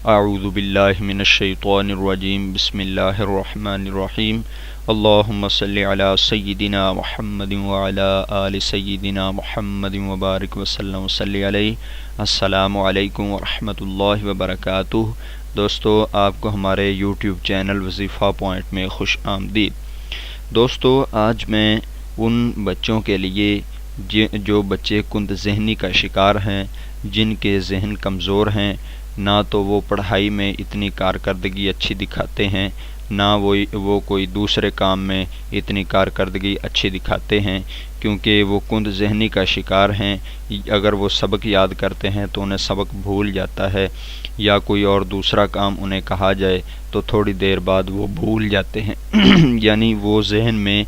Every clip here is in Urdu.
اعوذ باللہ من الشیطان الرجیم بسم اللہ الرحمن الرحیم اللہم صلی علی سیدنا محمد وعلی آل سیدنا محمد وبارک وسلم وصلی علیہ۔ السلام علیکم ورحمۃ اللہ وبرکاتہ۔ دوستو، آپ کو ہمارے یوٹیوب چینل وظیفہ پوائنٹ میں خوش آمدید۔ دوستو، آج میں ان بچوں کے لیے جو بچے کند ذہنی کا شکار ہیں، جن کے ذہن کمزور ہیں، نہ تو وہ پڑھائی میں اتنی کارکردگی اچھی دکھاتے ہیں، نہ وہ کوئی دوسرے کام میں اتنی کارکردگی اچھی دکھاتے ہیں، کیونکہ وہ کند ذہنی کا شکار ہیں۔ اگر وہ سبق یاد کرتے ہیں تو انہیں سبق بھول جاتا ہے، یا کوئی اور دوسرا کام انہیں کہا جائے تو تھوڑی دیر بعد وہ بھول جاتے ہیں یعنی وہ ذہن میں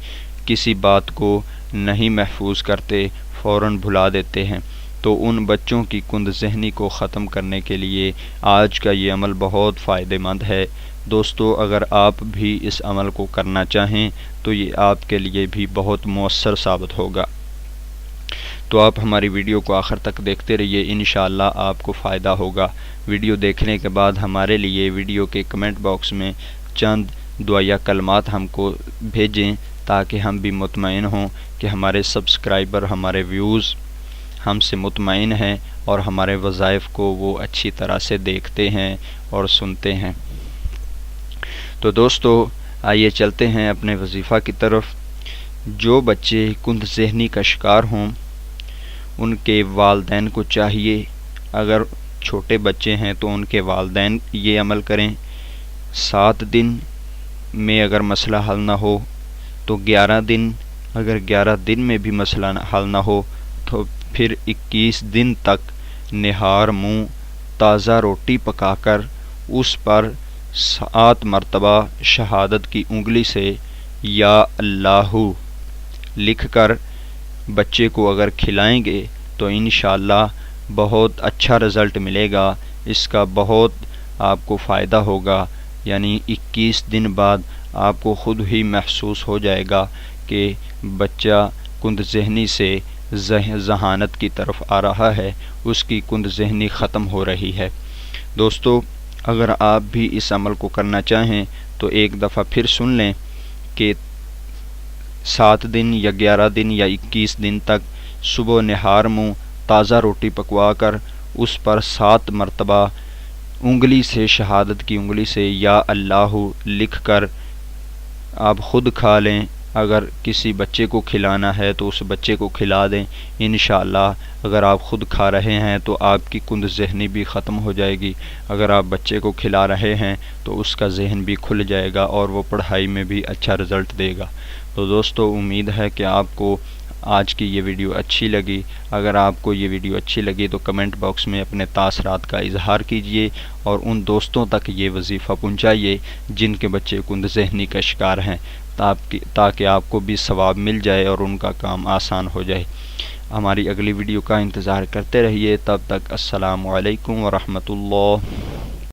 کسی بات کو نہیں محفوظ کرتے، فوراً بھلا دیتے ہیں۔ تو ان بچوں کی کند ذہنی کو ختم کرنے کے لیے آج کا یہ عمل بہت فائدہ مند ہے۔ دوستو، اگر آپ بھی اس عمل کو کرنا چاہیں تو یہ آپ کے لیے بھی بہت مؤثر ثابت ہوگا۔ تو آپ ہماری ویڈیو کو آخر تک دیکھتے رہیے، انشاءاللہ آپ کو فائدہ ہوگا۔ ویڈیو دیکھنے کے بعد ہمارے لیے ویڈیو کے کمنٹ باکس میں چند دعائیہ کلمات ہم کو بھیجیں، تاکہ ہم بھی مطمئن ہوں کہ ہمارے سبسکرائبر، ہمارے ویوز ہم سے مطمئن ہیں اور ہمارے وظائف کو وہ اچھی طرح سے دیکھتے ہیں اور سنتے ہیں۔ تو دوستو، آئیے چلتے ہیں اپنے وظیفہ کی طرف۔ جو بچے کند ذہنی کا شکار ہوں، ان کے والدین کو چاہیے، اگر چھوٹے بچے ہیں تو ان کے والدین یہ عمل کریں۔ 7 دن میں اگر مسئلہ حل نہ ہو تو 11 دن، اگر 11 دن میں بھی مسئلہ حل نہ ہو تو پھر 21 دن تک نہار منہ تازہ روٹی پکا کر اس پر 7 مرتبہ شہادت کی انگلی سے یا اللہ لکھ کر بچے کو اگر کھلائیں گے تو انشاءاللہ بہت اچھا رزلٹ ملے گا، اس کا بہت آپ کو فائدہ ہوگا۔ یعنی 21 دن بعد آپ کو خود ہی محسوس ہو جائے گا کہ بچہ کند ذہنی سے ذہانت کی طرف آ رہا ہے، اس کی کند ذہنی ختم ہو رہی ہے۔ دوستو، اگر آپ بھی اس عمل کو کرنا چاہیں تو ایک دفعہ پھر سن لیں کہ 7 دن یا 11 دن یا 21 دن تک صبح نہار منہ تازہ روٹی پکوا کر اس پر 7 مرتبہ انگلی سے، شہادت کی انگلی سے یا اللہ لکھ کر آپ خود کھا لیں۔ اگر کسی بچے کو کھلانا ہے تو اس بچے کو کھلا دیں۔ انشاءاللہ اگر آپ خود کھا رہے ہیں تو آپ کی کند ذہنی بھی ختم ہو جائے گی، اگر آپ بچے کو کھلا رہے ہیں تو اس کا ذہن بھی کھل جائے گا اور وہ پڑھائی میں بھی اچھا رزلٹ دے گا۔ تو دوستو، امید ہے کہ آپ کو آج کی یہ ویڈیو اچھی لگی۔ اگر آپ کو یہ ویڈیو اچھی لگی تو کمنٹ باکس میں اپنے تاثرات کا اظہار کیجئے اور ان دوستوں تک یہ وظیفہ پہنچائیے جن کے بچے کند ذہنی کا شکار ہیں، تاکہ آپ کو بھی ثواب مل جائے اور ان کا کام آسان ہو جائے۔ ہماری اگلی ویڈیو کا انتظار کرتے رہیے، تب تک السلام علیکم ورحمۃ اللہ۔